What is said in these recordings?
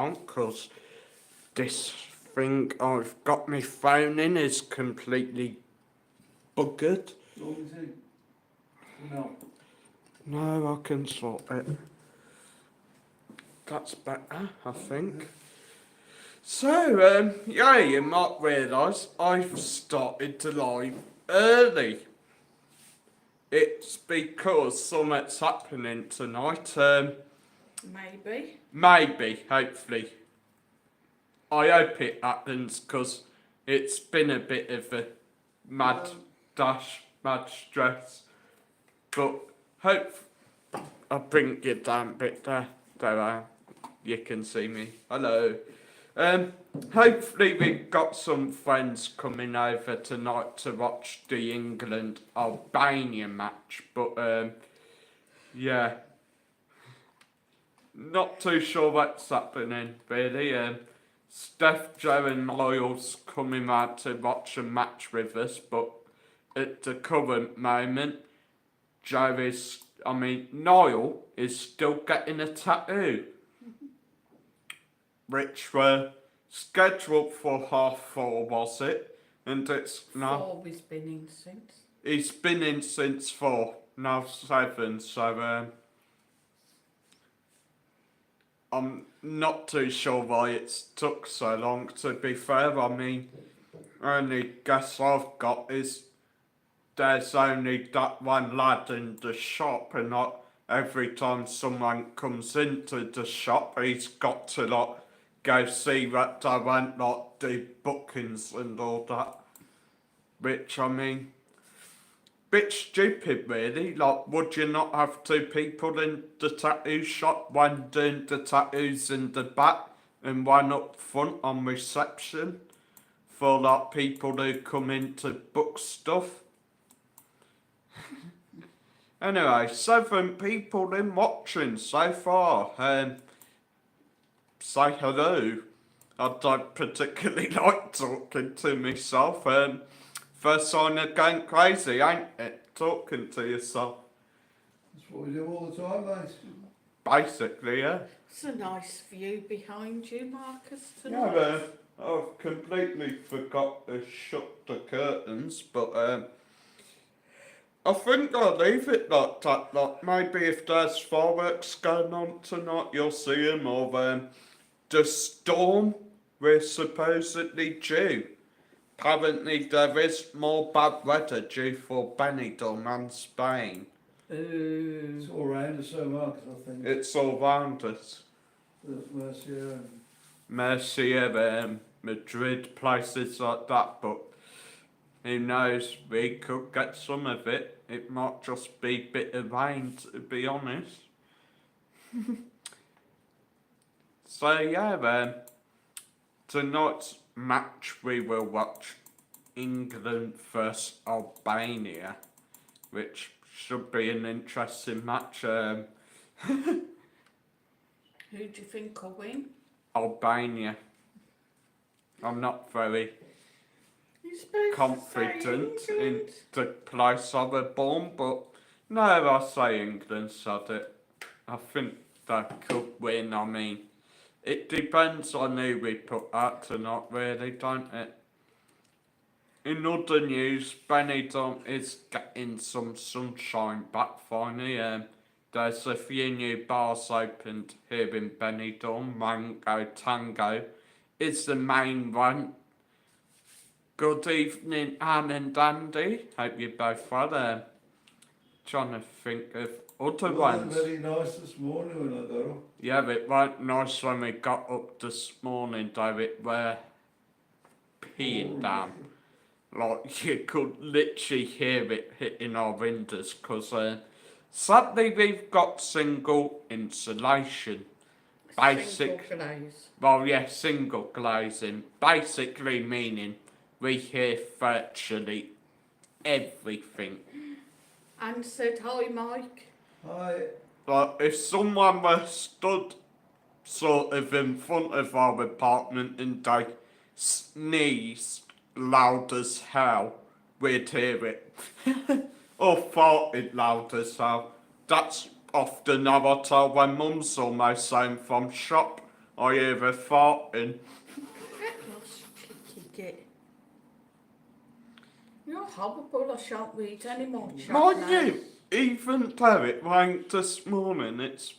on, because this thing I've got my phone in is completely buggered. What is it? No. No, I can sort it. That's better, I think. So, yeah, you might realise I've started to live early. It's because something's happening tonight. Maybe. Maybe, hopefully. I hope it happens, because it's been a bit of a mad dash, mad stress. But hope I'll bring you down a bit there. There you can see me. Hello. Hopefully we've got some friends coming over tonight to watch the England-Albania match. But, yeah. Not too sure what's happening, really. Steph, Joe and Niall's coming round to watch a match with us, but at the current moment, Niall is still getting a tattoo, which were scheduled for 4:30, was it? And it's now... 4 he's been in since. He's been in since 4, now 7, so... I'm not too sure why it's took so long, to be fair. I mean, only guess I've got is there's only that one lad in the shop, and not every time someone comes into the shop, he's got to go see that they won't do bookings and all that. Which, I mean, bit stupid, really. Would you not have 2 people in the tattoo shop, one doing the tattoos in the back and one up front on reception for people who come in to book stuff? Anyway, 7 people in watching so far. Say hello. I don't particularly like talking to myself. First sign of going crazy, ain't it? Talking to yourself. That's what we do all the time, mate. Basically, yeah. It's a nice view behind you, Marcus, Yeah, tonight. I've completely forgot to shut the curtains, but I think I'll leave it like that. Maybe if there's fireworks going on tonight, you'll see them, or the storm we're supposedly due. Apparently there is more bad weather due for Benidorm and Spain. It's all round us, so Marcus, I think. It's all round us. There's Murcia, Madrid, places like that, but who knows, we could get some of it. It might just be a bit of rain, to be honest. So yeah, tonight's match we will watch England vs Albania, which should be an interesting match. Who do you think will win? Albania. I'm not very You're supposed confident to say in England. the place I was born, but no, I say England said it. I think they could win. I mean, it depends on who we put out tonight, really, don't it? In other news, Benidorm is getting some sunshine back finally. There's a few new bars opened here in Benidorm. Mango Tango is the main one. Good evening, Anne and Andy. Hope you both well. Trying to think of other ones. very nice this morning when I got up. Yeah, it weren't nice when we got up this morning, though. It were peeing down. Like, you could literally hear it hitting our windows, because sadly we've got single insulation. Single glaze. Well, yeah, single glazing. Basically meaning we hear virtually everything. And said hi, Mike. Hi. Like, if someone were stood sort of in front of our apartment and they sneezed loud as hell, we'd hear it. Or farted loud as hell. That's often how I tell when Mum's almost home from shop. I hear her farting. Get lost, cheeky git. You're horrible, I shan't read any more chat Mind now. you, even though it rained this morning, it's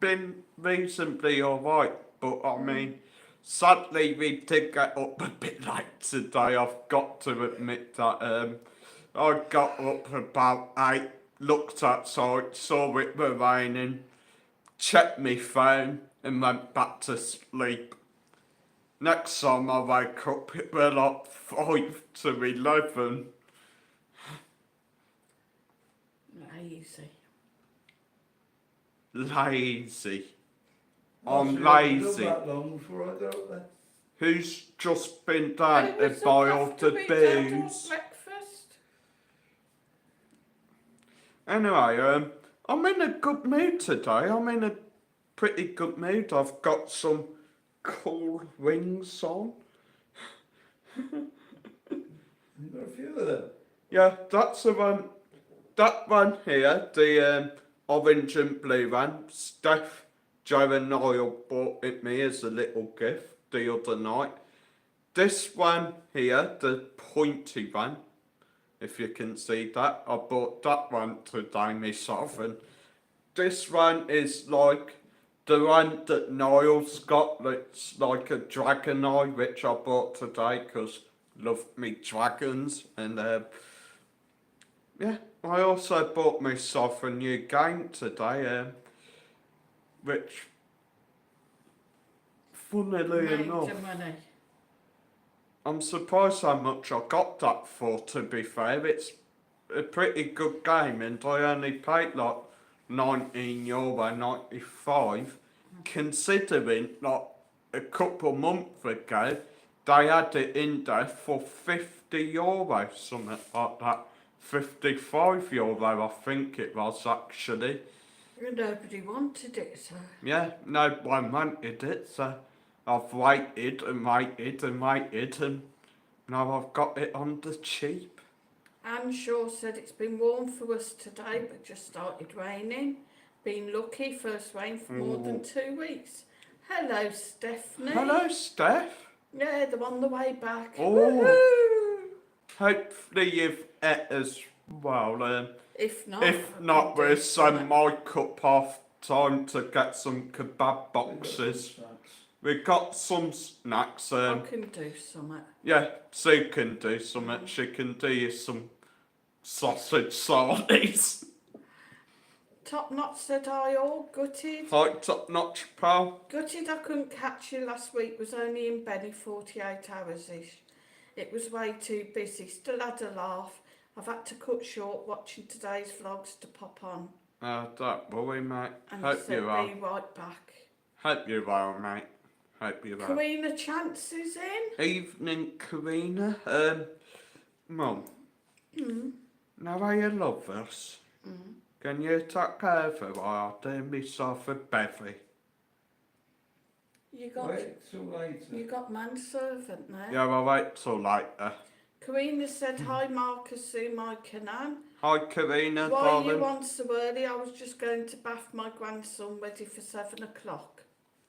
been reasonably alright. But I mean, sadly we did get up a bit late today. I've got to admit that. I got up about 8, looked outside, saw it were raining, checked my phone and went back to sleep. Next time I wake up it were like 5 to 11. Lazy. Lazy. I I'm should have done lazy. that long before I got up there. Who's just been down It to was buy up all after the we'd had our booze? breakfast. Anyway, I'm in a good mood today. I'm in a pretty good mood. I've got some cool rings on. You've got a few of them. Yeah, that's the one. That one here, the orange and blue one. Steph, Joe and Niall bought it me as a little gift the other night. This one here, the pointy one, if you can see that, I bought that one today myself, and this one is like the one that Niall's got, that's like a dragon eye, which I bought today because love me dragons, and yeah, I also bought myself a new game today, which, funnily Made enough, the money. I'm surprised how much I got that for, to be fair. It's a pretty good game, and I only paid like €19.95, considering like a couple months ago they had it in there for €50, something like that. €55, I think it was actually. Nobody wanted it, so. Yeah, no one wanted it, so I've waited and waited and waited, and now I've got it on the cheap. Anne Shaw said it's been warm for us today, but just started raining. Been lucky, first rain for more than 2 weeks. Hello, Stephanie. Hello, Steph. Yeah, they're on the way back. Oh. Woohoo! Hopefully you've ate as well. If not, If I not, can we'll do send something. Mike up half time to get some kebab We've got boxes. some snacks. We've got some snacks. I can do something. Yeah, Sue can do something. She can do you some sausage sardies. Top Knot said I all gutted. Hi, top notch, pal. Gutted I couldn't catch you last week, was only in Benny 48 hours-ish. It was way too busy, still had a laugh. I've had to cut short watching today's vlogs to pop on. Don't worry, mate. And Hope said you are. be right back. Hope you are, mate. Hope you are. Karina Chance is in. Evening, Karina. Mum. Now are you love us? Can you take over while I do myself a bevy? You got Wait till later. you got manservant now. Yeah, I'll wait till later. Karina said hi Marcus, Sue, Mike and Anne. Hi, Karina, Why are you darling. on so early? I was just going to bath my grandson ready for 7 o'clock.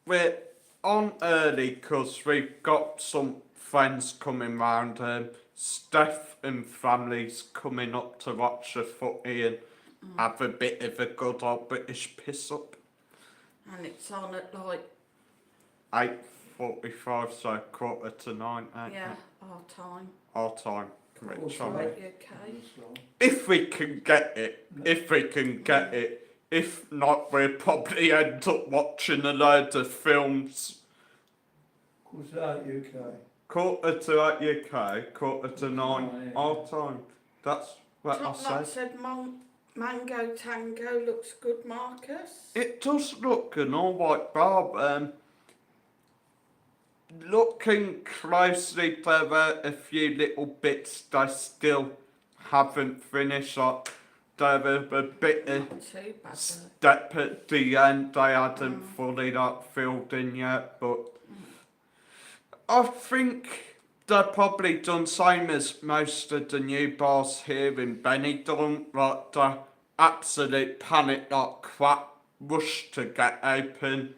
We're on early because we've got some friends coming round. Steph and family's coming up to watch the footy and have a bit of a good old British piss up. And it's on at like, 8:45, so 8:45, ain't yeah, it? our time. Our time. Cool. Which Right. Right, okay. if we can get it, if not, we'll probably end up watching a load of films. What's that, UK? 8:45 UK, 8:45 our time. That's what Top I Knot said. said Mango Tango looks good, Marcus. It does look an alright barb. Looking closely, there were a few little bits they still haven't finished. Like there were a bit of Not too bad though. step at the end they hadn't fully filled in yet, but I think they're probably done same as most of the new bars here in Benidorm, like the absolute panic like crap rush to get open.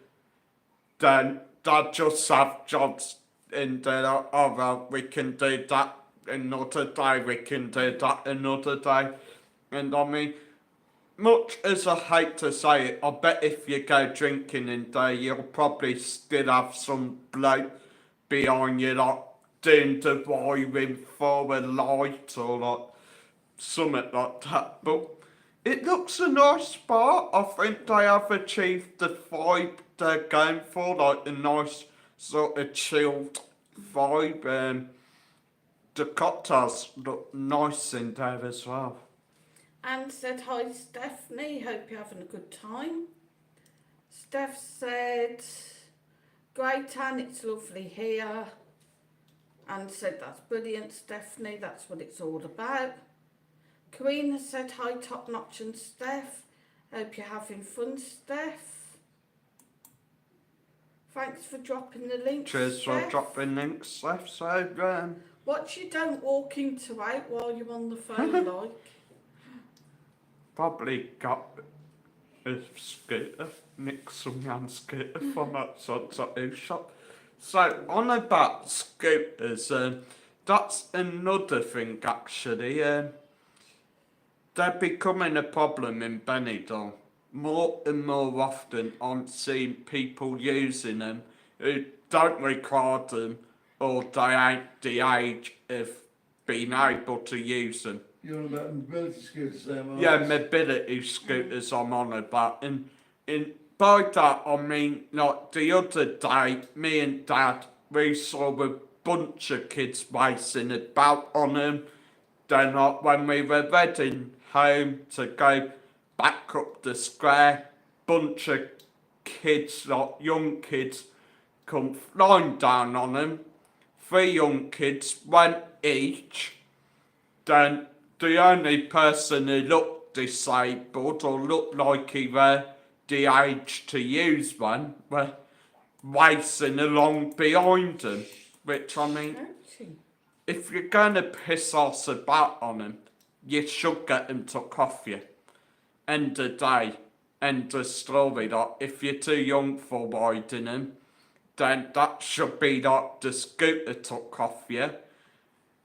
then they just have jobs in there. Oh well, we can do that another day. We can do that another day. And I mean, much as I hate to say it, I bet if you go drinking in there, you'll probably still have some bloke behind you, like doing the wiring for a light or like something like that. But it looks a nice spot. I think they have achieved the vibe they're going for, like a nice sort of chilled vibe. The cocktails look nice in there as well. Anne said, hi Stephanie, hope you're having a good time. Steph said, great Anne, it's lovely here. Anne said, that's brilliant Stephanie, that's what it's all about. Karina said, hi Top Notch and Steph, hope you're having fun Steph. Thanks for dropping the link. Cheers Steph. for dropping links, Steph. So, What you don't walk into out while you're on the phone like? probably got a scooter, nicked some young scooter from outside the shop. So, on about scooters, that's another thing actually. They're becoming a problem in Benidorm. More and more often, I'm seeing people using them who don't require them or they ain't the age of being able to use them. You're on about mobility scooters there, Mark? Yeah, mobility scooters I'm on about. And by that I mean, like the other day, me and Dad, we saw a bunch of kids racing about on them. Then like, when we were heading home to go back up the square, bunch of kids, like young kids, come flying down on them. 3 young kids went each. Then the only person who looked disabled or looked like he were the age to use one were racing along behind them. Which I mean, if you're going to piss us about on them, you should get them took off you. End of day, end of story. Like, if you're too young for riding them, then that should be like the scooter took off you.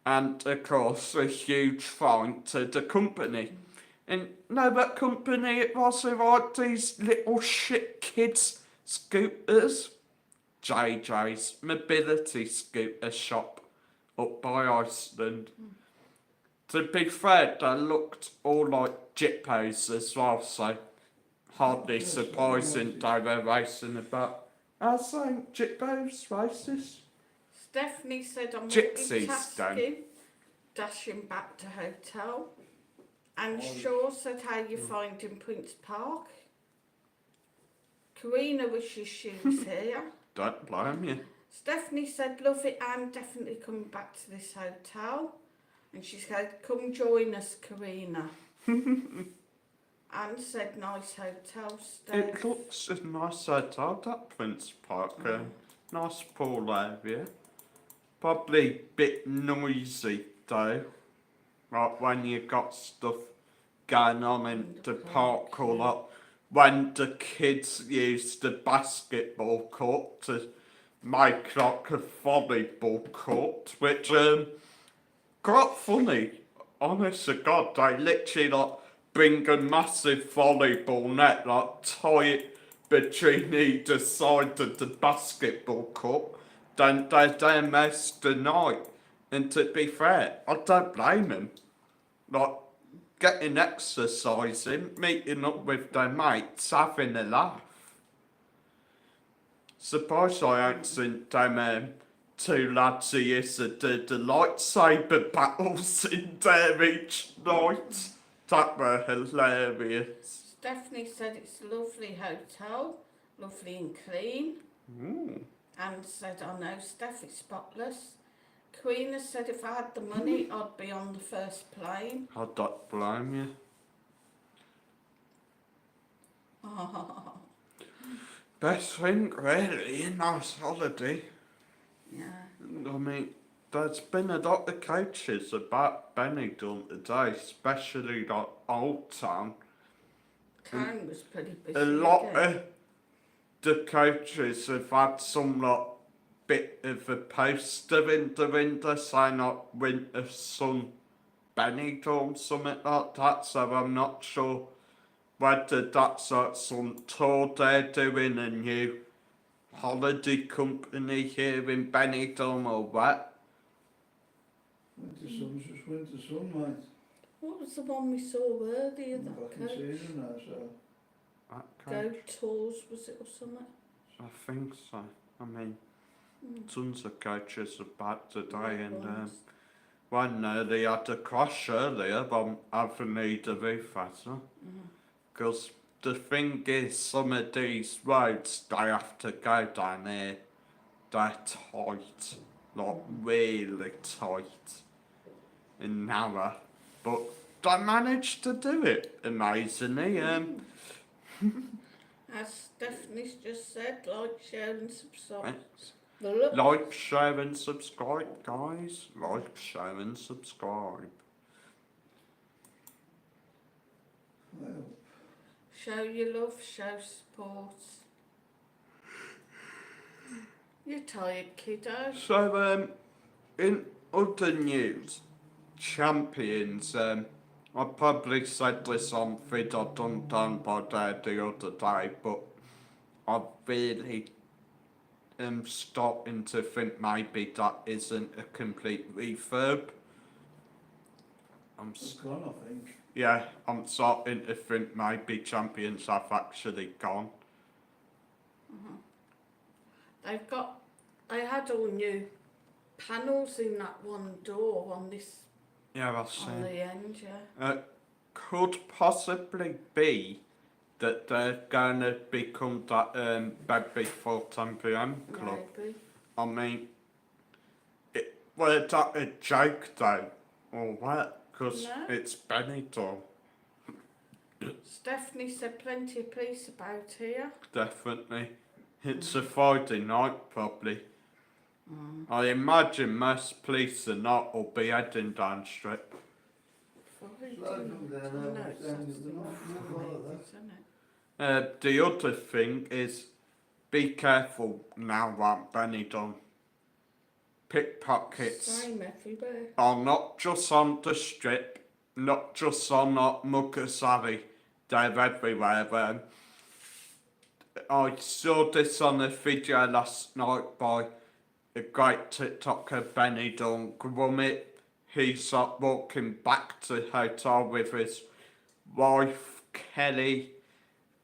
And of course, a huge fine to the company. And know what company it was who had these little shit kids' scooters? JJ's Mobility Scooter Shop up by Iceland. To be fair, they looked all like jippos as well, so hardly surprising they were racing about. I was saying jippos racist. Stephanie said, I'm Gypsies, multitasking, dashing back to hotel. And Shaw said, how you finding Prince Park? Karina wishes she was here. Don't blame you. Stephanie said, love it, I'm definitely coming back to this hotel. And she said, come join us, Karina. Anne said, nice hotel, Steph. It looks a nice hotel, that Prince Park. Nice pool area. Probably a bit noisy though. Like when you got stuff going on in the park or like when the kids use the basketball court to make like a volleyball court, which quite funny. Honest to God, they literally like bring a massive volleyball net, like tie it between either side of the basketball court. Then they there most the night. And to be fair, I don't blame them. Like getting exercising, meeting up with their mates, having a laugh. Surprised I ain't seen them 2 lads who used to do the lightsaber battles in there each night. That were hilarious. Stephanie said, it's a lovely hotel, lovely and clean. Anne said, I know, Steph, it's spotless. Karina said, if I had the money, I'd be on the first plane. I don't blame you. Oh, Best thing, really, a nice holiday. yeah. I mean, there's been a lot of coaches about Benidorm today, especially like Old Town. Town was pretty busy. A lot again. of the coaches have had some like bit of a poster in the window saying like Winter Sun Benidorm, something like that, so I'm not sure whether that's like some tour they're doing, a new holiday company here in Benidorm or what. Winter sun's just winter sun, mate. What was the one we saw earlier? Back That in coach? season now, so. That Go coach? Tours, was it, or something? I think so. I mean, Mm. tons of coaches about today, Right and ones. one they had a crash earlier on Avenue de Rufasa. Because the thing is, some of these roads they have to go down there, they're tight, like really tight and narrow. But they managed to do it amazingly. As Stephanie's just said, like, share and subscribe. Right. Like, share and subscribe, guys. Like, share and subscribe. Well, Show your love, show support. You're tired, kiddo. So, in other news, champions, I probably said this on Vida Dun Dun by Dad the other day, but I really am starting to think maybe that isn't a complete refurb. it's gone, I think. Yeah, I'm starting to think maybe champions have actually gone. They had all new panels in that one door on this, Yeah, I've on seen. the end, yeah. Could possibly be that they're going to become that baby full-time PM club. Maybe. I mean, was that a joke though, or what? Because No. it's Benidorm, Stephanie said plenty of police about here. definitely. It's a Friday night, probably. I imagine most police and that will be heading down strip. Friday Slide them night. down, Oh, no, down, it's down, Saturday down, night, down, maybe, isn't it? The other thing is, be careful now at Benidorm. Pickpockets Same everywhere. are not just on the strip, not just on Muggers Alley, they're everywhere. I saw this on a video last night by a great TikToker, Benidorm Grummet. He's walking back to the hotel with his wife, Kelly,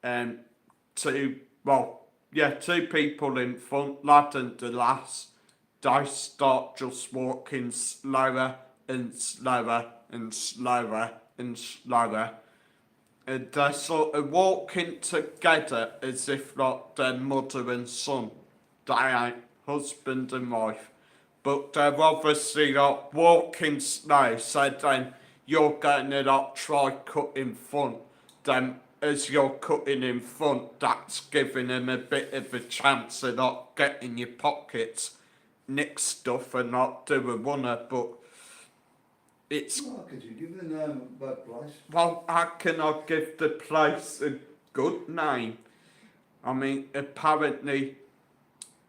and two people in front, lad and the lass. They start just walking slower and slower and slower and slower. And they're sort of walking together as if like they're mother and son. They ain't husband and wife. But they're obviously like walking slow, so then you're going to like try cut in front. Then as you're cutting in front, that's giving them a bit of a chance of not getting your pockets, nick stuff and not do a runner, but it's, Oh, could you give the name of that place? well, how can I give the place a good name? I mean, apparently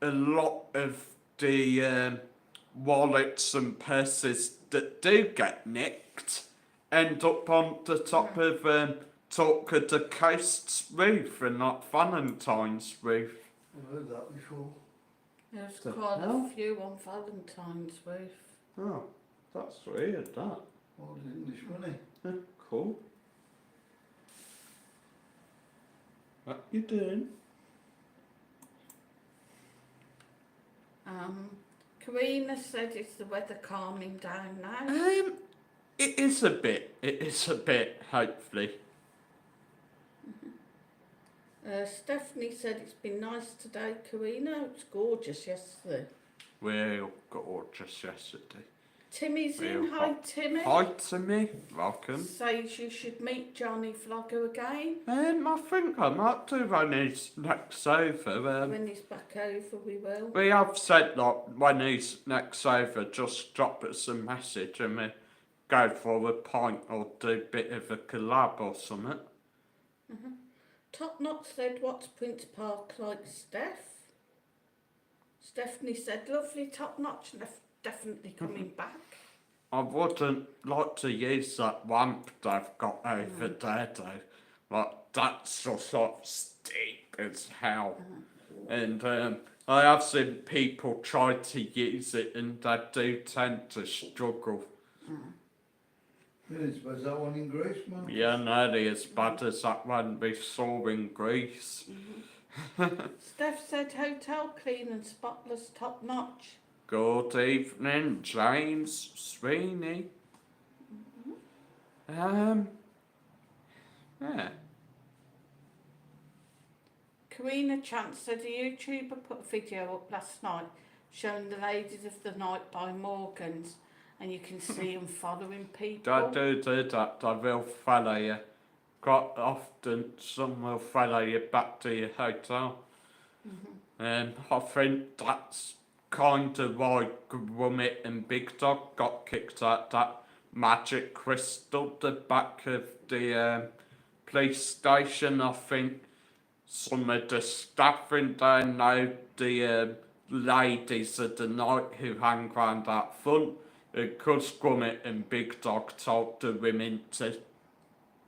a lot of the wallets and purses that do get nicked end up on the top of Talk of the Coast's roof and not Valentine's roof. I've heard that before. There's The quite hell? a few on Valentine's roof. Oh, that's weird, that. All the English money. Cool. What you doing? Karina said, is the weather calming down now? It is a bit, hopefully. Stephanie said it's been nice today, Karina. It was gorgeous yesterday. Real gorgeous yesterday. Timmy's in. Real Hi, hot. Timmy. Hi to me, welcome. Says you should meet Johnny Vlogger again. I think I might do when he's next over. When he's back over, we will. We have said like when he's next over, just drop us a message and we go for a pint or do a bit of a collab or something. Top Knot said, what's Prince Park like, Steph? Stephanie said, lovely Top Notch, definitely coming back. I wouldn't like to use that ramp they've got over there though. Like, that's just like steep as hell. And I have seen people try to use it and they do tend to struggle. Really, suppose that one in Greece, man. Yeah, nearly as bad as that one we saw in Greece. Steph said, hotel clean and spotless, top notch. Good evening, James Sweeney. Yeah. Karina Chance said, a YouTuber put a video up last night showing the Ladies of the Night by Morgan's, and you can see them following people. They do that, they will follow you. Quite often, some will follow you back to your hotel. I think that's kind of why Grummet and Big Dog got kicked out that magic crystal, the back of the police station. I think some of the staff in there know the ladies of the night who hang around out front. Because Grummet and Big Dog told the women to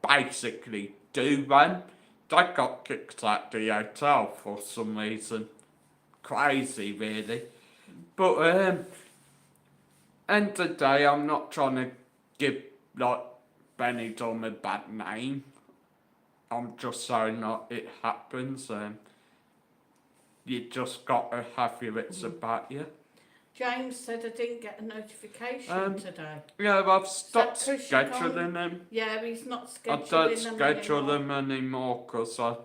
basically do them, they got kicked out the hotel for some reason. Crazy, really. But end of the day, I'm not trying to give like Benidorm a bad name. I'm just saying that it happens. You just got to have your wits about you. James said, I didn't get a notification today. Yeah, I've stopped that 'cause you scheduling them. Yeah, he's not I scheduling don't them schedule anymore. them anymore because I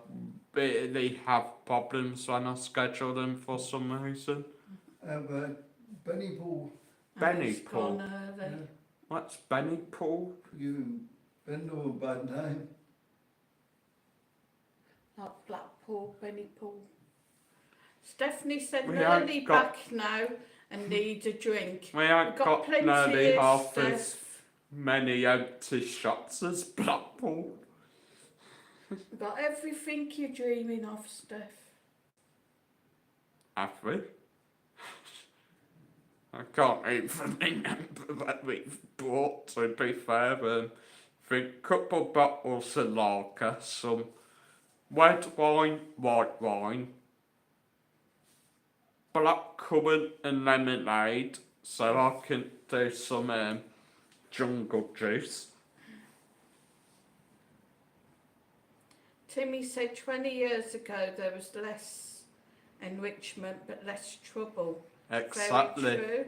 really have problems when I schedule them for some reason. Benny Paul, And he's Benny-Paul. gone early. What's Benny Paul? you bend over a bad name. Like Blackpool, Bennypool. Stephanie said, We nearly ain't got- back now and need a drink. We ain't Got got plenty nearly here, half as Steph. many empty shots as Blackpool. We've got everything you're dreaming of, Steph. Have we? I can't even remember what we've bought, to be fair. I think a couple bottles of lager, some red wine, white wine, black currant and lemonade, so I can do some jungle juice. Timmy said 20 years ago there was less enrichment but less trouble. Exactly. Very true.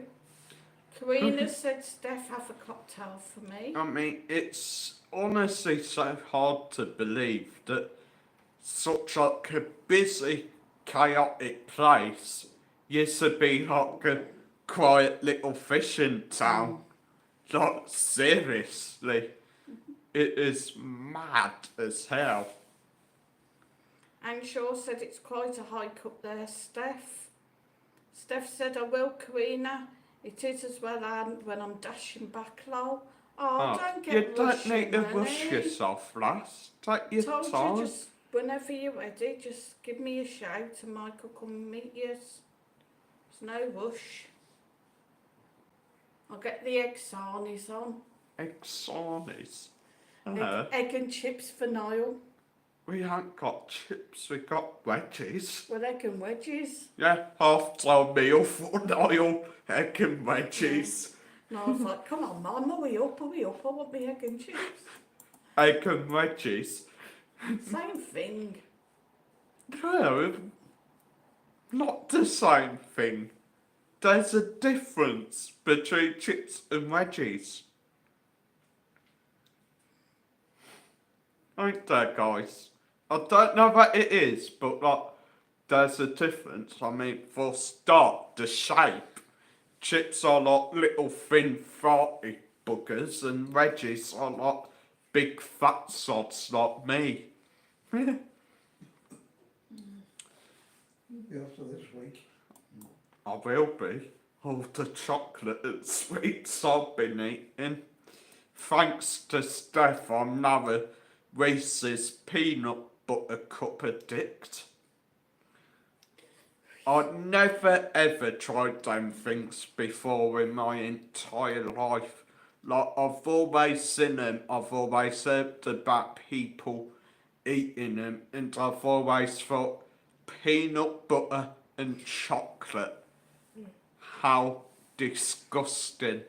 Karina said, Steph, have a cocktail for me. I mean, it's honestly so hard to believe that such like a busy, chaotic place used to be like a quiet little fishing town. Like, seriously. It is mad as hell. And Shaw said it's quite a hike up there, Steph. Steph said, I will, Karina. It is as well, and when I'm dashing back, lol. Oh, don't get you don't rushing, need to honey. rush yourself, lass. Take your Told time. you, just whenever you're ready, just give me a shout and Michael come and meet you. There's no rush. I'll get the egg sarnies on. Egg sarnies. Egg and chips for Niall. We ain't got chips, we got wedges. Well, egg and wedges. Yeah, half-time meal for Niall, egg and wedges. And I was like, come on, Mum, hurry up, I want me egg and chips. Egg and wedges. Same thing. No, not the same thing. There's a difference between chips and wedges. Ain't there, guys? I don't know what it is, but like, there's a difference. I mean, for a start, the shape. Chips are like little thin farty buggers, and wedges are like big fat sods like me. You'll be after this week. I will be. All the chocolate and sweets I've been eating. Thanks to Steph, I'm now a Reese's peanut buttercup addict. I'd never ever tried them things before in my entire life. Like, I've always seen them, I've always heard about people eating them, and I've always thought peanut butter and chocolate. How disgusting.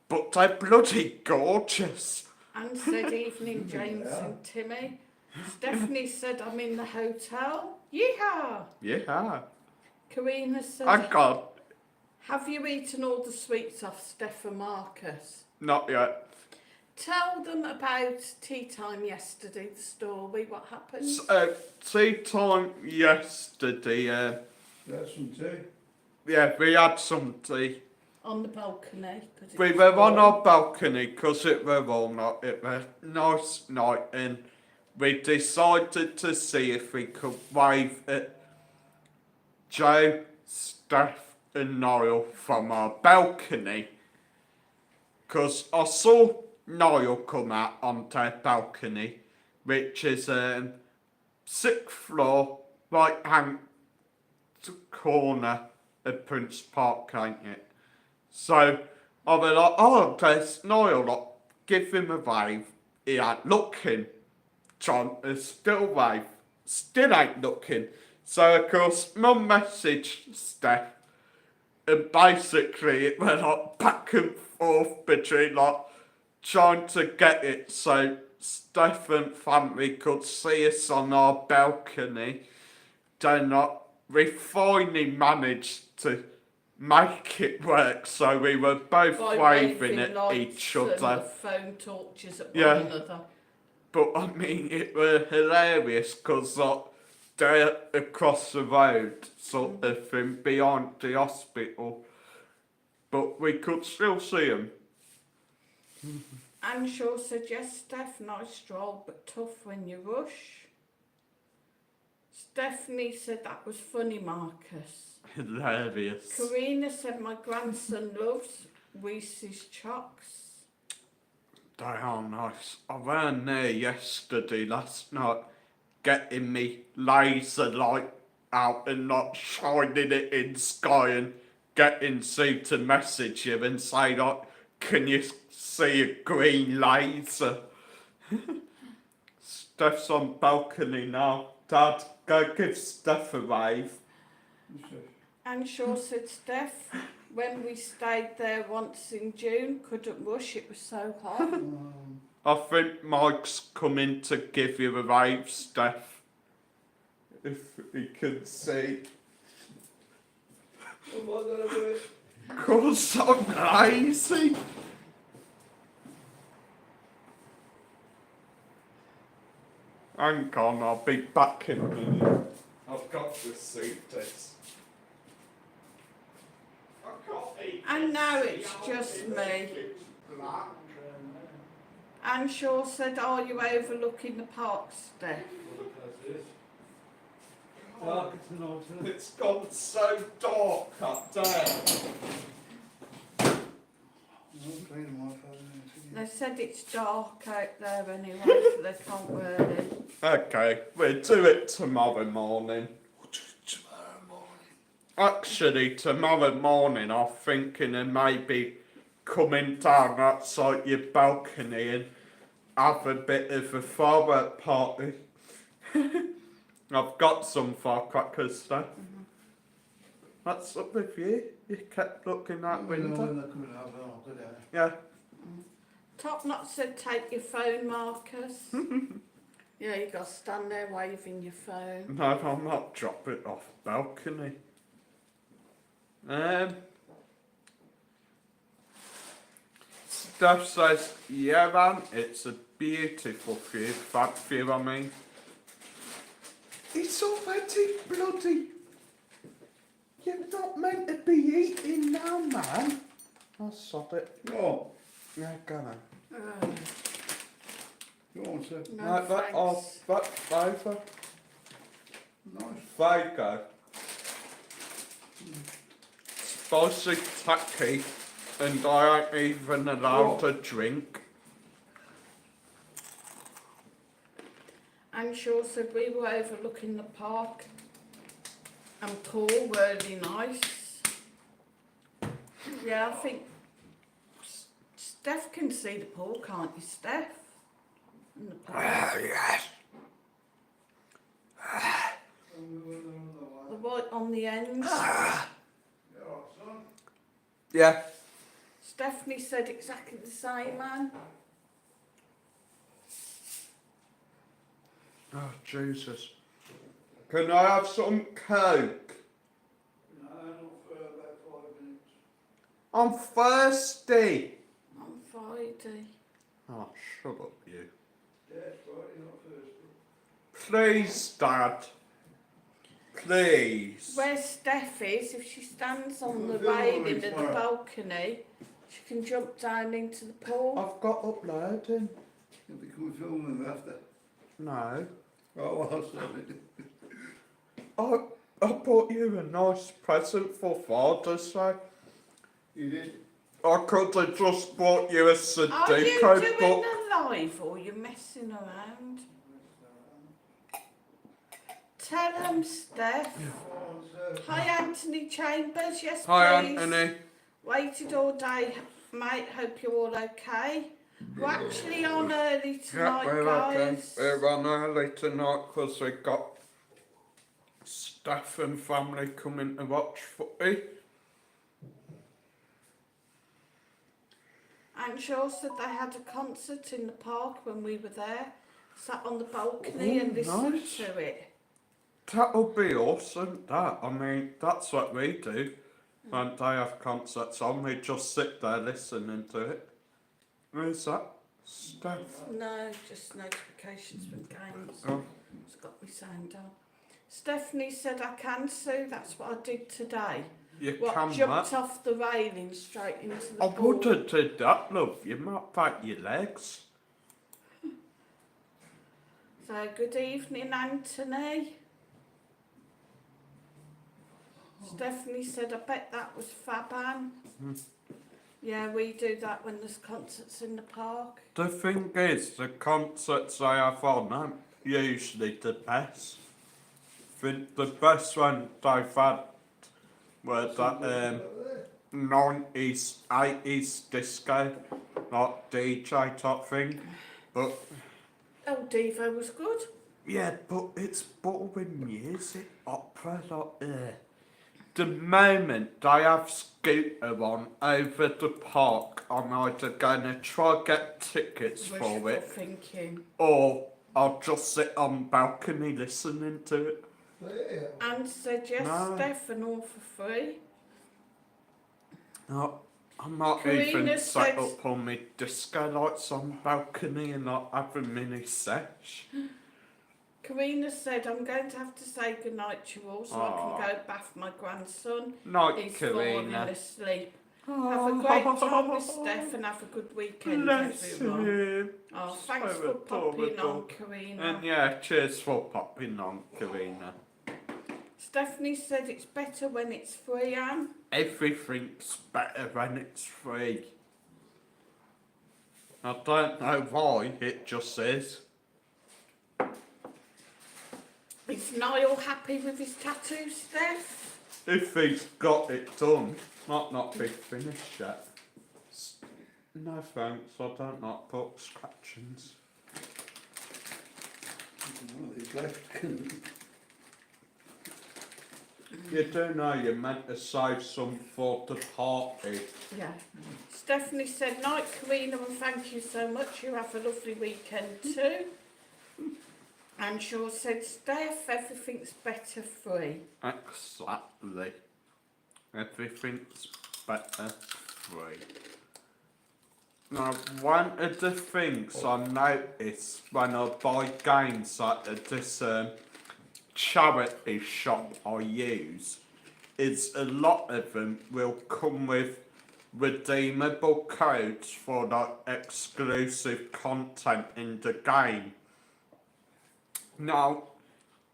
But they're bloody gorgeous. And said evening, James and Timmy. Stephanie said I'm in the hotel. Yeehaw! Yeah. Karina said, I got have you eaten all the sweets off Steph and Marcus? not yet. Tell them about tea time yesterday, the story, what happened? Tea time yesterday. That's some tea. Yeah, we had some tea. On the balcony. 'Cause it We was were on warm. our balcony because it were all night. It was a nice night, and we decided to see if we could wave at Joe, Steph, and Niall from our balcony. Because I saw Niall come out on their balcony, which is 6th floor, right hand corner of Prince Park, ain't it? So I was like, oh, there's Niall, like, give him a wave. He ain't looking. John is still wave. Still ain't looking. So of course, Mum messaged Steph, and basically it went like back and forth between like trying to get it so Steph and family could see us on our balcony. Then we finally managed to make it work, so we were both By waving at lights each and other. the phone torches at Yeah. one another. But I mean, it were hilarious because like, they're across the road, sort of thing, behind the hospital. But we could still see them. Anne Shaw said, yes, Steph, nice stroll, but tough when you rush. Stephanie said that was funny, Marcus. Hilarious. Karina said my grandson loves Reese's Chocks. They are nice. I ran there yesterday, last night, getting me laser light out and not shining it in sky and getting Sue to message you and say like, can you see a green laser? Steph's on balcony now. Dad, go give Steph a wave. Anne Shaw said, Steph, when we stayed there once in June, couldn't rush, it was so hot. I think Mike's coming to give you a wave, Steph. If he can see. Am I gonna do it? Cause I'm lazy. Hang on, I'll be back in a minute. I've got to see this. I can't eat And now this. it's just me. It's black. Anne Shaw said, are you overlooking the park, Steph? That's it. Dark tonight, isn't it? It's gone so dark up there. I'm cleaning my phone They said it's dark out there anyway, so they can't really. Okay, we'll do it tomorrow morning. tomorrow morning. Actually, tomorrow morning I'm thinking of maybe coming down outside your balcony and have a bit of a firework party. I've got some firecrackers though. What's up with you? You kept looking out window. When they're coming out, I'll go down. Yeah. Top Knot said, take your phone, Marcus. Yeah, you got to stand there waving your phone. No, I'm not dropping it off balcony. Steph says, yeah man, it's a beautiful view. That view, I mean. It's already bloody. You're not meant to be eating now, man. I'll stop it. Oh, Yeah, go on. go on, sir. No, Right, that off, thanks. that over. Nice. There you go. Spicy tacky, and I ain't even allowed to drink. And Shaw said we were overlooking the park and pool, really nice. Yeah, I think Steph can see the pool, can't you, Steph? And the pool. Yes. The white on the ends. Yeah. Stephanie said exactly the same, man. Oh, Jesus. Can I have some Coke? No, not for about 5 minutes. I'm thirsty. On Friday. Oh, shut up, you. Yeah, Friday, not Thursday. Please, Dad. Please. Where Steph is, if she stands on the We'll do all railing this of the tomorrow. balcony, she can jump down into the pool. I've got uploading. You'll be coming filming them after. No. Oh, I'll sorry. I bought you a nice present for Father's Day. You did? I could have just bought you a Are you Sudoku doing book. a live or are you messing around? Tell them, Steph. Hi, Anthony Chambers. Yes, Hi, please. Anthony. Waited all day, mate. Hope you're all okay. We're actually on early tonight, Yeah, we're guys. okay. We're on early tonight because we've got staff and family coming to watch footy. And Shaw said they had a concert in the park when we were there. Sat on the balcony Oh, and listened nice. to it. That'll be awesome, that. I mean, that's what we do. When they have concerts on, we just sit there listening to it. Who's that? Steph. No, just notifications from games. Oh, It's got me sound on. Stephanie said I can, Sue. That's what I did today. you What, can jumped that. off the railing straight into the I pool. would have did that, love. You might break your legs. So, good evening, Anthony. Stephanie said, I bet that was Faban. Yeah, we do that when there's concerts in the park. The thing is, the concerts they have on are usually the best. The best one they've had were that 90s, 80s disco, like DJ type thing. But Oh, Devo was good. yeah, but it's boring music, opera, like the moment they have scooter on over the park, I'm either going to try and get tickets for Wishful it, thinking. or I'll just sit on balcony listening to it. Yeah. And said yes, No. Steph, and all for free. No, I might Karina even set said- up on my disco lights on balcony and like have a mini sesh. Karina said, I'm going to have to say goodnight to you all so I can go bath my grandson. Night, He's falling Karina. asleep. Have a great time with Steph and have a good weekend, Bless everyone. him. Oh, thanks So for popping adorable. on, Karina. And yeah, cheers for popping on, Karina. Stephanie said it's better when it's free, Anne. Everything's better when it's free. I don't know why, it just is. Is Niall happy with his tattoo, Steph? If he's got it done, might not be finished yet. No thanks, I don't like book scratchings. Well, he's left. You do know you're meant to save some for the party. Yeah. Stephanie said, night, Karina, and thank you so much. You have a lovely weekend too. And Shaw said, Steph, everything's better free. Exactly. Everything's better free. Now, one of the things I notice when I buy games at this charity shop I use is a lot of them will come with redeemable codes for like exclusive content in the game. Now,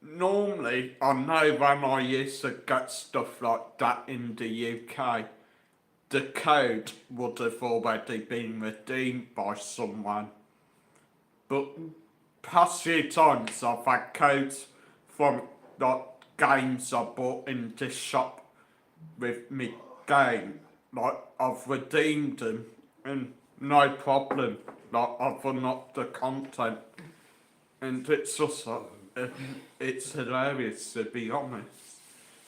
normally I know when I used to get stuff like that in the UK, the code would have already been redeemed by someone. But past few times I've had codes from like games I bought in this shop with me game. Like I've redeemed them and no problem. Like I've unlocked the content, and it's just like it's hilarious to be honest.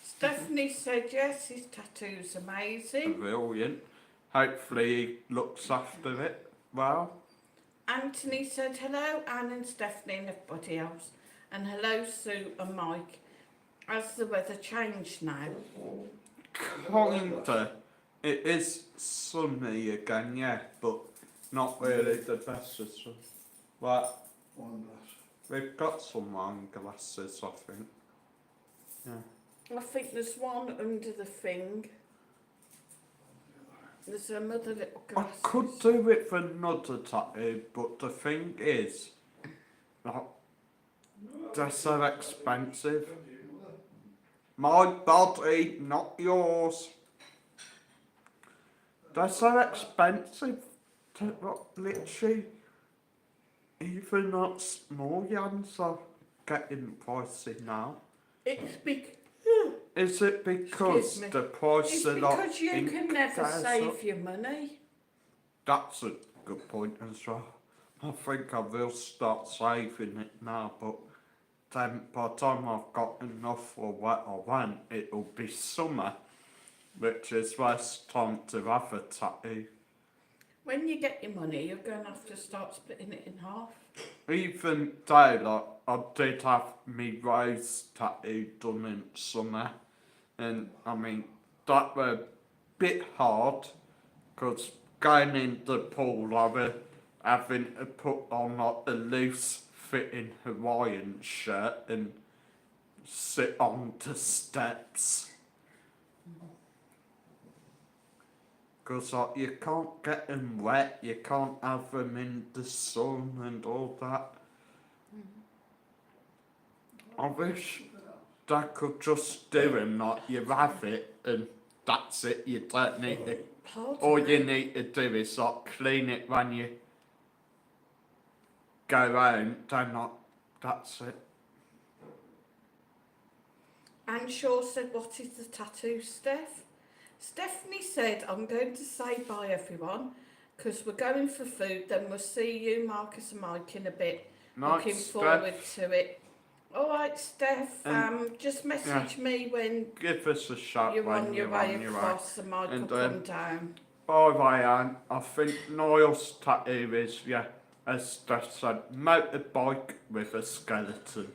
Stephanie said yes, his tattoo's amazing. Brilliant. Hopefully he looks after it well. Anthony said hello, Anne and Stephanie and everybody else. And hello Sue and Mike. Has the weather changed now? Kinda. It is sunny again, yeah, but not really the best of sun. But One glass. we've got some wine glasses, I think. Yeah. I think there's one under the thing. There's another little I glass. could do with another tattoo, but the thing is, like, they're so expensive. My body, not yours. They're so expensive. Literally, even not small yans are getting pricey now. It's big. Is it because Excuse me. the price It's of like because you ink can never goes save up? your money. That's a good point as well. I think I will start saving it now, but then by the time I've got enough for what I want, it'll be summer, which is less time to have a tattoo. When you get your money, you're going to have to start splitting it in half. Even though, like, I did have me rose tattoo done in summer, and I mean, that were a bit hard, because going in the pool, I was having to put on like a loose fitting Hawaiian shirt and sit on the steps. Because like, you can't get them wet, you can't have them in the sun and all that. I wish they could just do them like you have it and that's it, you don't need to. Pardon All me? you need to do is like clean it when you go home, then like, that's it. Anne Shaw said, what is the tattoo, Steph? Stephanie said, I'm going to say bye everyone, because we're going for food, then we'll see you, Marcus and Mike, in a bit. Looking Nice, forward Steph. to it. Alright, Steph, just message me when Give us a shout you're when on your you're way on your way. across and Mike will And, come down. By the way, Anne, I think Niall's tattoo is, yeah, as Steph said, motorbike with a skeleton.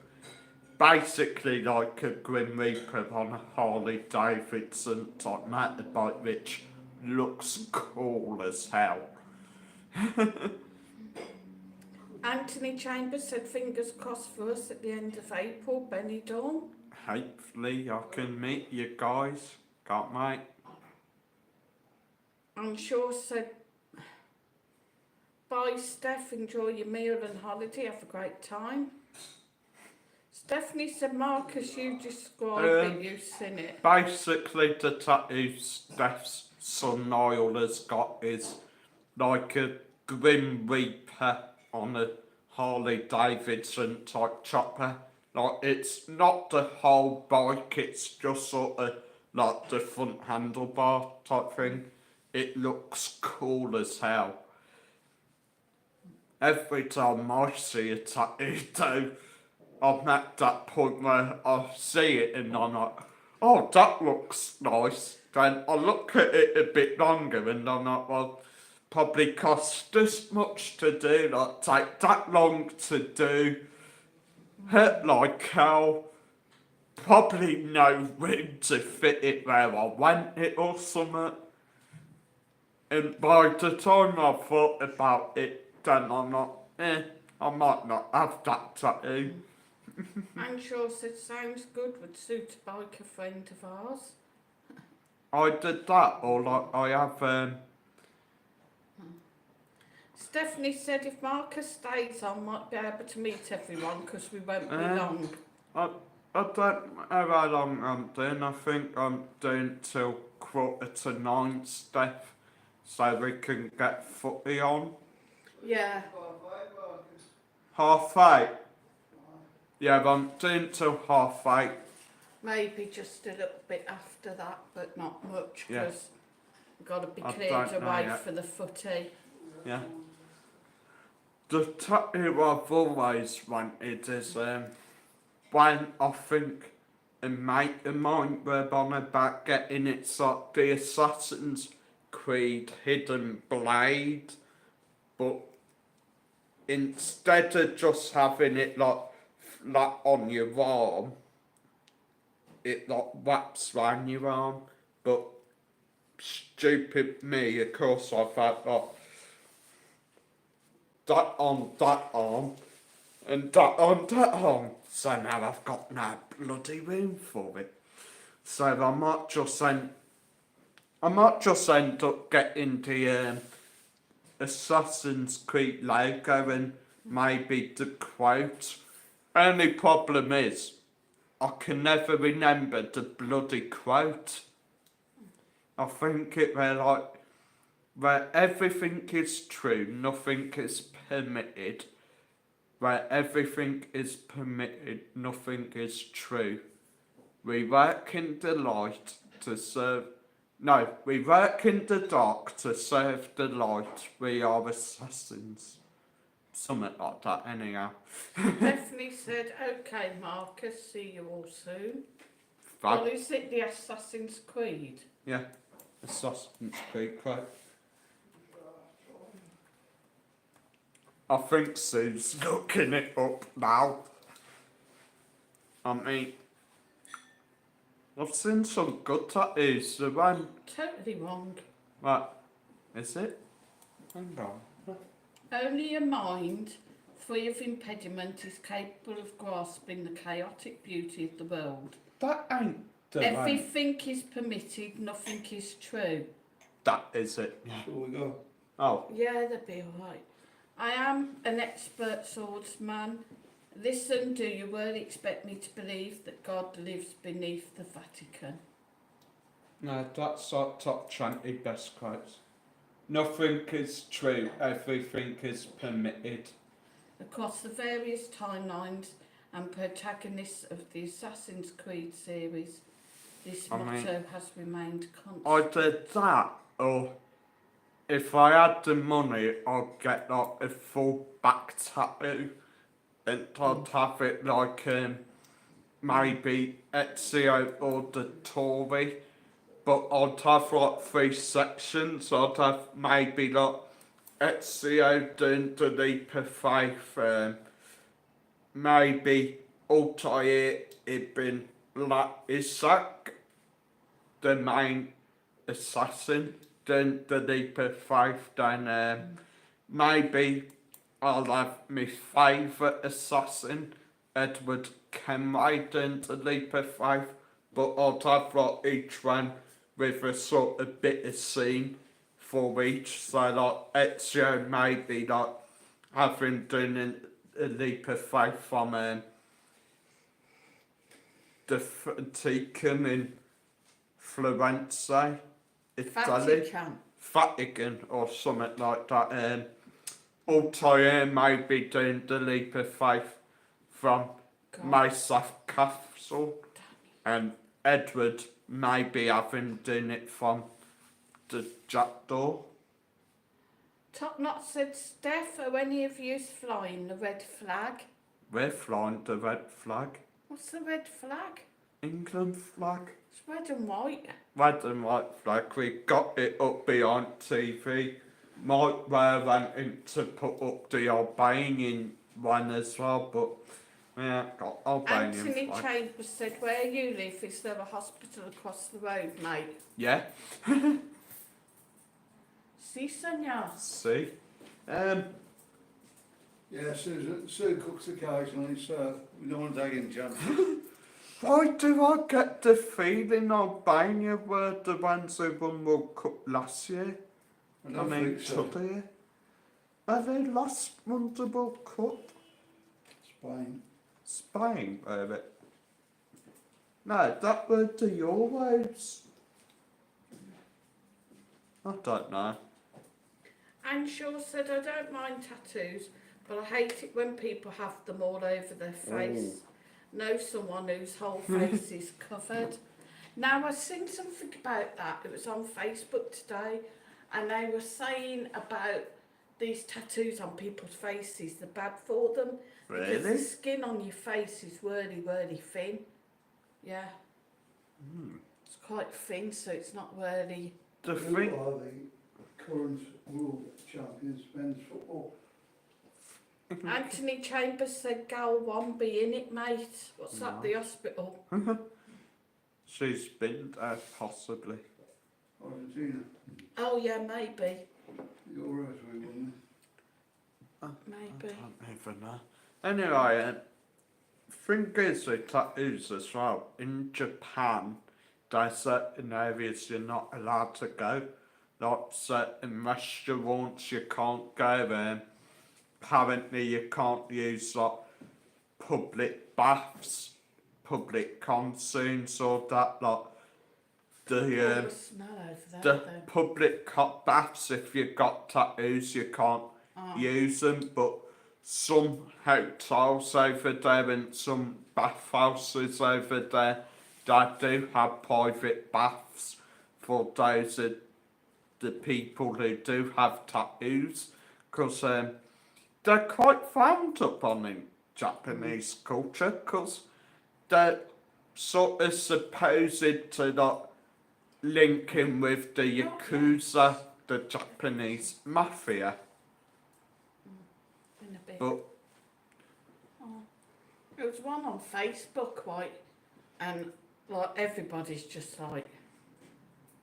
Basically like a Grim Reaper on a Harley Davidson type motorbike, which looks cool as hell. Anthony Chambers said, fingers crossed for us at the end of April, Benidorm. Hopefully I can meet you guys. Can't wait. I'm sure said, bye Steph, enjoy your meal and holiday, have a great time. Stephanie said, Marcus, you describe it, you've seen it. Basically the tattoo Steph's son Niall has got is like a Grim Reaper on a Harley Davidson type chopper. Like it's not the whole bike, it's just sort of like the front handlebar type thing. It looks cool as hell. Every time I see a tattoo though, I'm at that point where I see it and I'm like, oh, that looks nice. Then I look at it a bit longer and I'm like, well, probably cost this much to do, like take that long to do, hurt like hell, probably no room to fit it where I want it or something. And by the time I thought about it, then I'm like, I might not have that tattoo. Anne Shaw said, sounds good, would suit a biker friend of ours. I did that, or like I have, Stephanie said, if Marcus stays on, might be able to meet everyone because we won't be long. I don't know how long I'm doing. I think I'm doing till 8:45, Steph, so we can get footy on. Yeah. half 8. Yeah, I'm doing till half 8. Maybe just a little bit after that, but not much, Yeah. because we've got to be I cleared don't know away yet. for the footy. Yeah. The tattoo I've always wanted is when I think a mate of mine were on about getting it's like the Assassin's Creed hidden blade, but instead of just having it like on your arm, it like wraps around your arm. But stupid me, of course, I've had like that on that arm and that on that arm. So now I've got no bloody room for it. So I might just end up getting the Assassin's Creed logo and maybe the quote. Only problem is, I can never remember the bloody quote. I think it were like, where everything is true, nothing is permitted. Where everything is permitted, nothing is true. We work in the light to serve. No, we work in the dark to serve the light. We are assassins. Something like that, anyhow. Definitely said, okay, Marcus, see you all soon. Fab. Well, is it the Assassin's Creed? Yeah, Assassin's Creed quote. I think Sue's looking it up now. I mean, I've seen some good tattoos. The one, Totally wrong. what, is it? Hang on. Only a mind free of impediment is capable of grasping the chaotic beauty of the world. That ain't the one. Everything is permitted, nothing is true. That is it. Yeah. That's all we got. Oh, Yeah, they'll be alright. I am an expert swordsman. Listen, do you really expect me to believe that God lives beneath the Vatican? no, that's like top 20 best quotes. Nothing is true, everything is permitted. Across the various timelines and protagonists of the Assassin's Creed series, this I mean, motto has remained constant. I did that, or if I had the money, I'd get like a full back tattoo and I'd have it like maybe Ezio Auditore, but I'd have like 3 sections. I'd have maybe like Ezio doing the leap of faith, maybe Altair ibn Isaac, the main assassin, then the leap of faith, then maybe I'll have my favourite assassin, Edward Kenway, doing the leap of faith, but I'll have like each one with a sort of bit of scene for each. So like Ezio maybe like having done a leap of faith from the Vatican in Florence, Italy. Vatican or something like that. Altair may be doing the leap of faith from Mesa Castle, and Edward may be having done it from the Jackdaw. Top Knot said, Steph, are any of you flying the red flag? We're flying the red flag. What's the red flag? England flag. It's red and white. Red and white flag. We got it up behind TV. Might wear wanting to put up the Albanian one as well, but we ain't got Albanian Anthony flag. Chambers said, where you live, is there a hospital across the road, mate? Yeah, Si, senor. see. Yeah, Sue cooks occasionally, so we don't want to take any chances. Why do I get the feeling Albania were the ones who won World Cup last year? I don't think so. today. Have they lost won the World Cup? Spain. Spain, were it? No, that were the Euros. I don't know. Anne Shaw said, I don't mind tattoos, But I hate it when people have them all over their face. Know someone whose whole face is covered. Now I've seen something about that. It was on Facebook today, and they were saying about these tattoos on people's faces. They're bad for them because the Really? skin on your face is really, really thin. Yeah. It's quite thin, so it's not really. The Who thing, are the current world champions men's football? Anthony Chambers said Gal won't be in it, mate. What's that? The hospital. she's been there possibly. Argentina. Oh yeah, maybe. You're right, we wouldn't. Maybe. I don't even know. Anyway, thing is with tattoos as well. In Japan, there's certain areas you're not allowed to go. Like certain restaurants, you can't go there. Apparently, you can't use like public baths, public consumes, or that like Oh, the the snow over there, the then. public hot baths. If you've got tattoos, you can't Oh. use them. But some hotels over there and some bathhouses over there, they do have private baths for those the people who do have tattoos, because they're quite frowned upon in Japanese culture, because they're sort of supposed to not link in with the Yakuza, the Japanese mafia. In a bit. But There was one on Facebook, right, and like everybody's just like,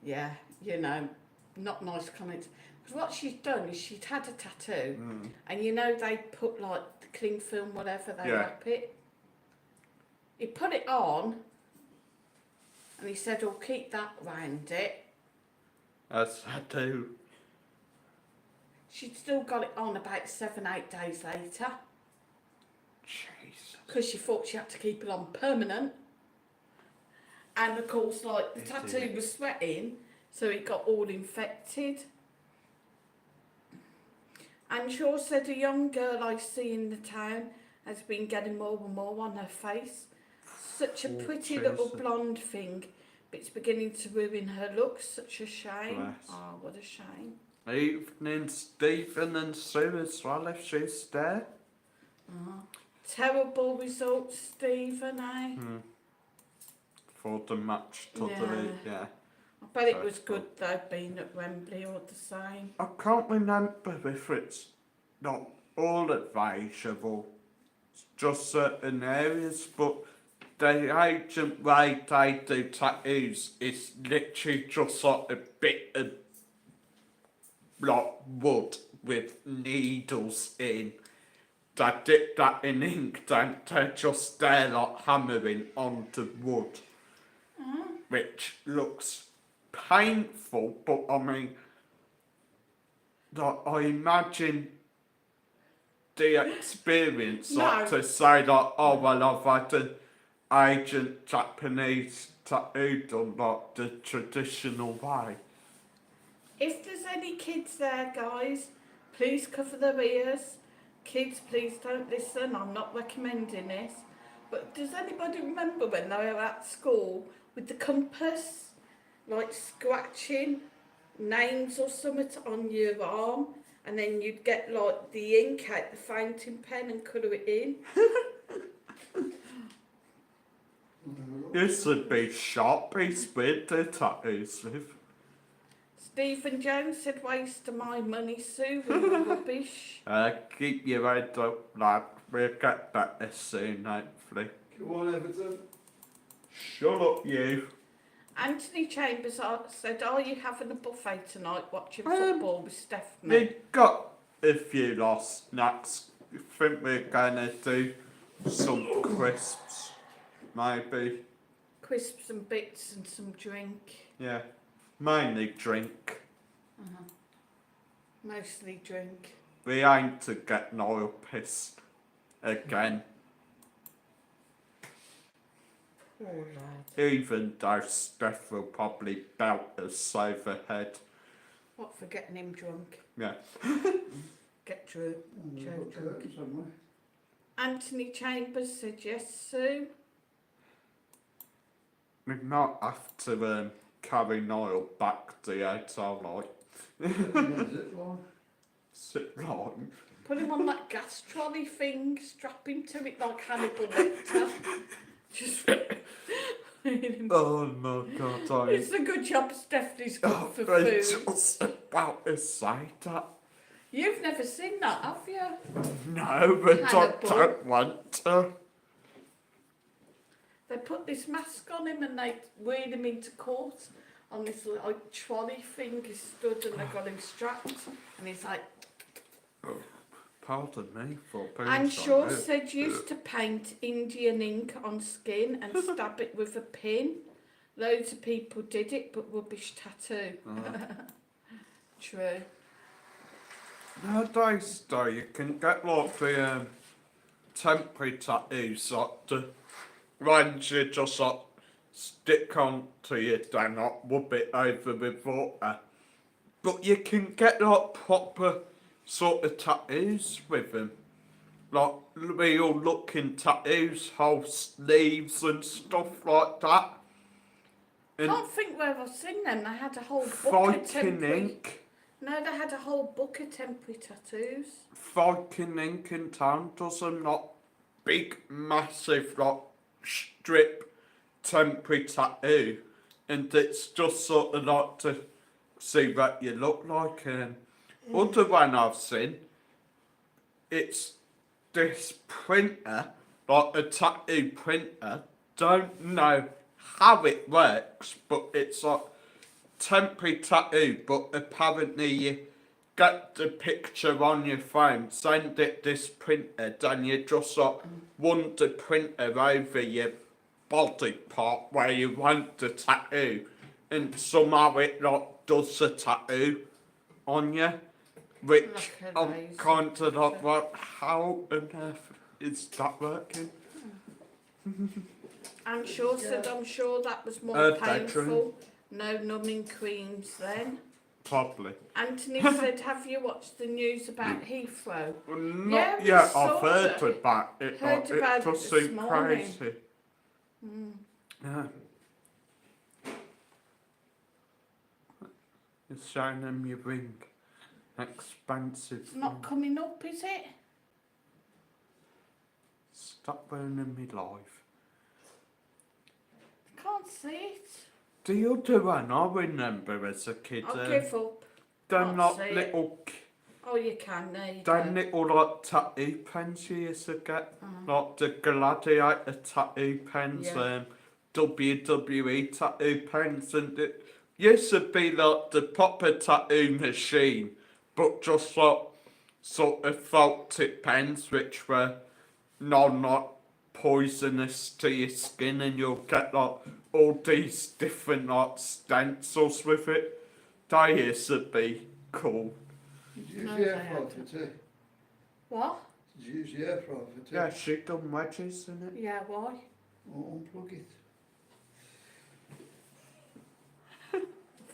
yeah, you know, not nice comments. Because what she's done is she'd had a tattoo, and you know they put like the cling film, whatever they Yeah. wrap it. He put it on, and he said, "I'll keep that round it." as I do. She'd still got it on about 7-8 days later, Jesus. because she thought she had to keep it on permanent. And of course, like the tattoo was sweating, so it got all infected. And Shaw said a young girl I see in the town has been getting more and more on her face. Such a pretty little Jesus. blonde thing, but it's beginning to ruin her looks. Such a shame. Bless. Oh, what a shame. Evening, Stephen and Sue as well, if she's there. Terrible results, Stephen, eh? For the match to Yeah. I bet it was Dreadful. good though, being at Wembley all the same. I can't remember if it's not all advisable, it's just certain areas, but the agent way they do tattoos is literally just like a bit of like wood with needles in. They dip that in ink, then they're just there like hammering onto wood, which looks painful, but I mean, like, I imagine the experience, like No. to say like, oh well, I've had an agent Japanese tattoo done like the traditional way. If there's any kids there, guys, please cover their ears. Kids, please don't listen. I'm not recommending this. But does anybody remember when they were at school with the compass, like scratching names or something on your arm, and then you'd get like the ink out the fountain pen and colour it in? This would be Sharpies with the tattoos. Stephen Jones said, "Waste of my money, Sue, with the rubbish." Keep your head up, lad. We'll get better soon, hopefully. Come on, Everton. Shut up, you. Anthony Chambers said, "Are you having a buffet tonight watching Um, football with Stephanie?" We got a few last snacks. I think we're gonna do some crisps, maybe. Crisps and bits and some drink. Yeah, mainly drink. Mostly drink. We aim to get Noel pissed again, Oh, lad. even though Steph will probably belt us over head. What, for getting him drunk? Yeah. Get Drew. We've Joe got drunk. curtains, haven't we? Anthony Chambers said yes, Sue. We might have to carry Niall back to the hotel, like, Zip line. sit line. Put him on that gas trolley thing, strap him to it like Hannibal Lecter. Just Oh my god, it's a good job Stephanie's Oh, good for I food. just about to say that. You've never seen that, have you? No, but I Hannibal. don't want to. They put this mask on him and they wheel him into court on this like trolley thing. He stood and they got him strapped and he's like. Pardon me for being And so Shaw rude. said used to paint Indian ink on skin and stab it with a pin. Loads of people did it, but rubbish tattoo. True. Nowadays, though, you can get like the temporary tattoos, like the ones you just like stick onto your then like rub it over with water. But you can get like proper sort of tattoos with them. Like real looking tattoos, whole sleeves and stuff like that. And Can't think where I've seen them. They had a whole book of Viking temporary. ink. No, they had a whole book of temporary tattoos. Viking ink in town does them, not big, massive, like strip temporary tattoo, and it's just sort of like to see what you look like. Other one I've seen, it's this printer, like a tattoo printer. Don't know how it works, but it's like temporary tattoo, but apparently you get the picture on your phone, send it this printer, then you just like want the printer over your body part where you want the tattoo, and somehow it like does the tattoo on you, which Like a I'm laser kind of like, picture. well, how on earth is that working? And Shaw said I'm sure that was more Bedroom. painful. No numbing creams then. Probably. Anthony said, have you watched the news about Heathrow? Not we yet, saw I've heard that. about it. Heard Like, about it it does this seem morning. crazy. Yeah. It's showing them your ring. Expensive. It's not coming up, is it? Stop ruining me life. Can't see it. The other one I remember as a kid, I'll give up. they're can't not see it. little, Oh, you can, there you they're go. little like tattoo pens you used to get. Like the gladiator tattoo pens, Yeah. WWE tattoo pens, and it used to be like the proper tattoo machine, but just like sort of felt tip pens which were not poisonous to your skin, and you'll get like all these different like stencils with it. They used to be cool. Did you use No, the they air fryer haven't. for tea? What? Did you use the air fryer for tea? Yeah, she done wedges in it. Yeah, why? Or unplug it?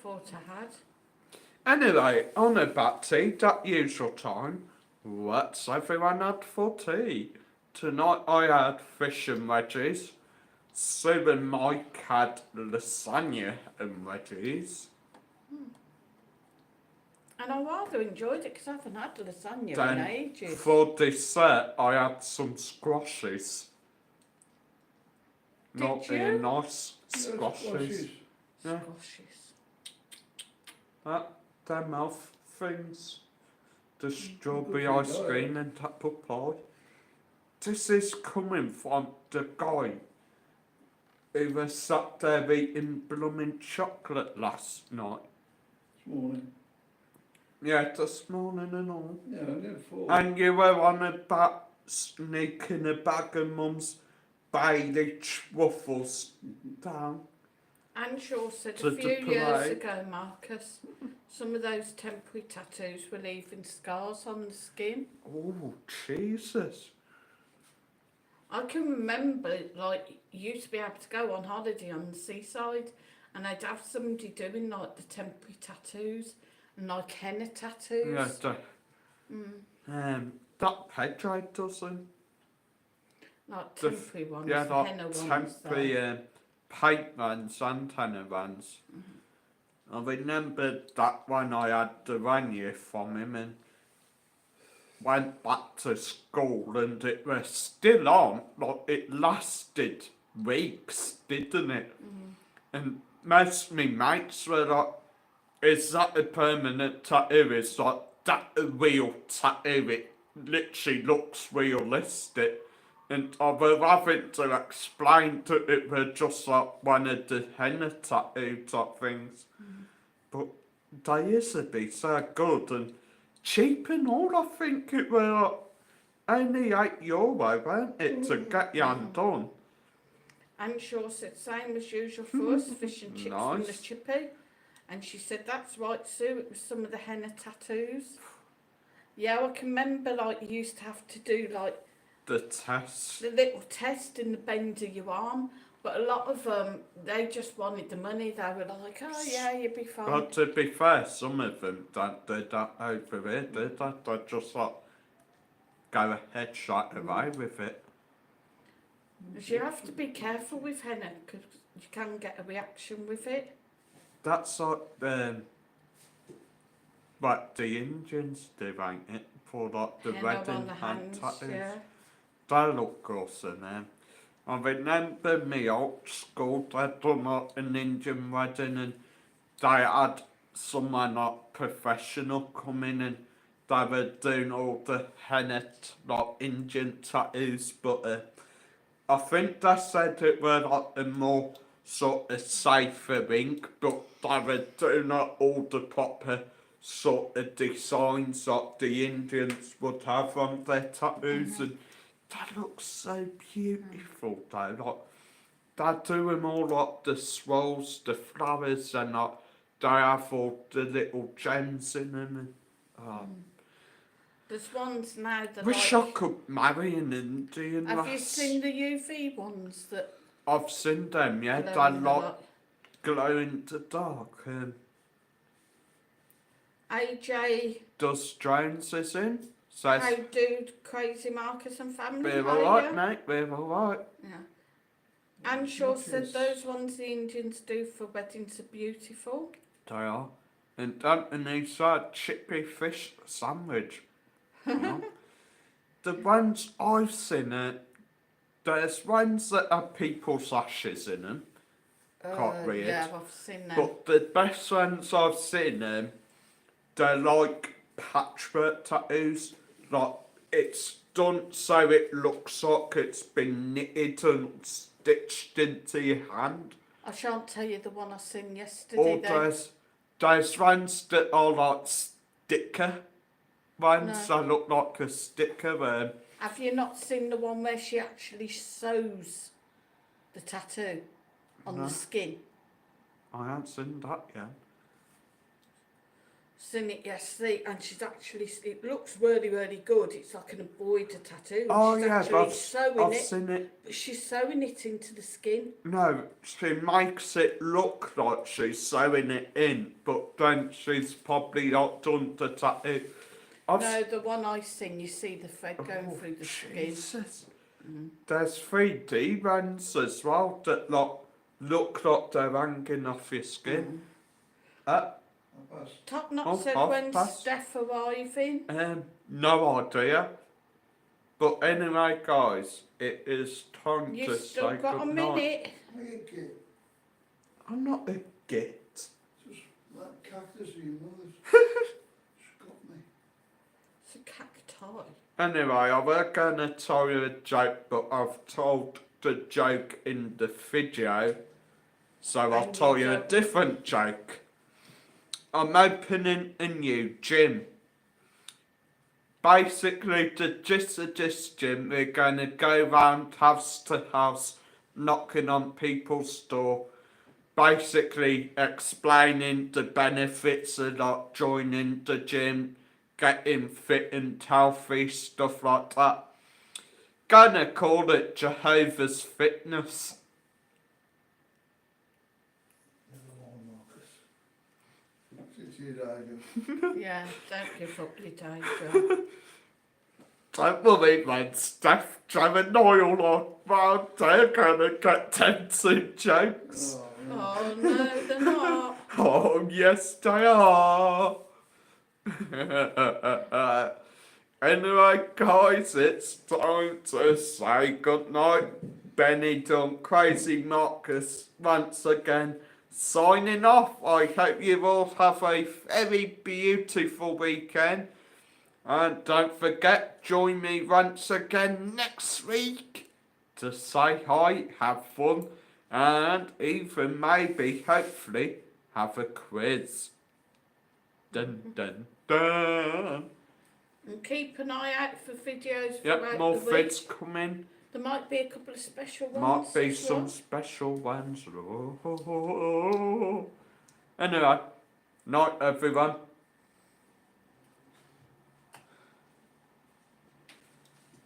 Thought I had. Anyway, on about tea, that usual time, what's everyone had for tea? Tonight I had fish and wedges. Sue and Mike had lasagna and wedges. And I rather enjoyed it because I haven't had lasagna in Then ages. for dessert I had some squashes. Did Not you? very nice Yes, squashes. Yeah. Squashes. Their mouth things. The strawberry Good for ice your cream and apple pie. This is coming from the guy who was sat there eating blooming chocolate last night. This morning. Yeah, this morning and all. Yeah, I did 4. And you were on about sneaking a bag of Mum's Bailey truffles down. And Shaw said To a the few years parade. ago, Marcus, some of those temporary tattoos were leaving scars on the skin. Oh, Jesus. I can remember, like, you used to be able to go on holiday on the seaside and they'd have somebody doing, like, the temporary tattoos and, like, henna tattoos. Yeah, That Pedro doesn't. Like The temporary ones, Yeah, the like henna ones. temporary paint ones and henna ones. I remember that one I had the 1 year from him and went back to school and it was still on, like it lasted weeks, didn't it? And most of me mates were like, is that a permanent tattoo? It's like, that a real tattoo, it literally looks realistic. And I was having to explain to it were just like one of the henna tattoo type things. But they used to be so good and cheap and all. I think it were like only €8, weren't it, to get you undone? And Shaw said, same as usual for us, fish and chips from the Nice. chippy. And she said, that's right, Sue, it was some of the henna tattoos. Yeah, I can remember, like, you used to have to do, like, The test. the little test in the bend of your arm. But a lot of them, they just wanted the money. They were like, oh, yeah, you'll be fine. But to be fair, some of them don't do that over here, do they? They just like go ahead straight away with it. Because you have to be careful with henna, because you can get a reaction with it. That's like the Indians do, ain't it? For like the Henna wedding on the hand hands, tattoos. yeah. They look awesome, I remember me old school, they'd done like an Indian wedding and they had someone like professional come in and they were doing all the henna like Indian tattoos, but I think they said it were like a more sort of safer ink, but they were doing like all the proper sort of designs that the Indians would have on their tattoos, and that looks so beautiful though. Like they do them all like the swirls, the flowers, and like they have all the little gems in them. And, There's ones now that wish I could marry an Indian Have lass. you seen the UV ones that I've seen them, yeah. glow They in the like light? glow in the dark. AJ, Does Jones is in? Says how do Crazy Marcus and family? we're How alright, you? mate. We're alright. Yeah. And Shaw said Yes. those ones the Indians do for weddings are beautiful. They are. And Anthony said chippy fish sandwich. You know? The ones I've seen, there's ones that have people's ashes in them. Quite weird. Yeah, I've seen them. But the best ones I've seen, they're like patchwork tattoos. Like it's done so it looks like it's been knitted and stitched into your hand. I shan't tell you the one I seen yesterday. Or there's ones that are like sticker ones. No. They look like a sticker. Have you not seen the one where she actually sews the tattoo on No. the skin? I haven't seen that yet. Seen it yesterday, and she's actually. It looks really, really good. It's like an embroidered tattoo. Oh she's yeah, actually sewing I've it, seen it. but she's sewing it into the skin. No, she makes it look like she's sewing it in, but then she's probably not done the tattoo. No, the one I seen, you see the thread going through the skin. Jesus. There's 3D ones as well that look like they're hanging off your skin. Top Knot Oh, said half when's past. Steph arriving? No idea. But anyway, guys, it is time to You've still say got a goodnight. minute. I'm not a git. Just that cactus of your mother's. It's got me. It's a cacti. Anyway, I was going to tell you a joke, but I've told the joke in the video, so I'll And tell you you a don't- different joke. I'm opening a new gym. Basically, the gist of this gym, we're going to go round house to house, knocking on people's door, basically explaining the benefits of like joining the gym, getting fit and healthy, stuff like that. Gonna call it Jehovah's Fitness. Never mind, Marcus. It's your day, Joe. Yeah, don't give up your day job. Don't worry, man. Steph, Jam and Niall on round. They're gonna get 10 soup jokes. Oh, no. Oh no, they're not. Oh, yes, they are. Anyway, guys, it's time to say goodnight. Benidorm Crazy Marcus once again signing off. I hope you all have a very beautiful weekend. And don't forget, join me once again next week to say hi, have fun, and even maybe, hopefully, have a quiz. Dun dun dun. And keep an eye out for videos Yep, throughout more the week. vids coming. There might be a couple of special Might ones. be as some well. special ones. Anyway, night everyone.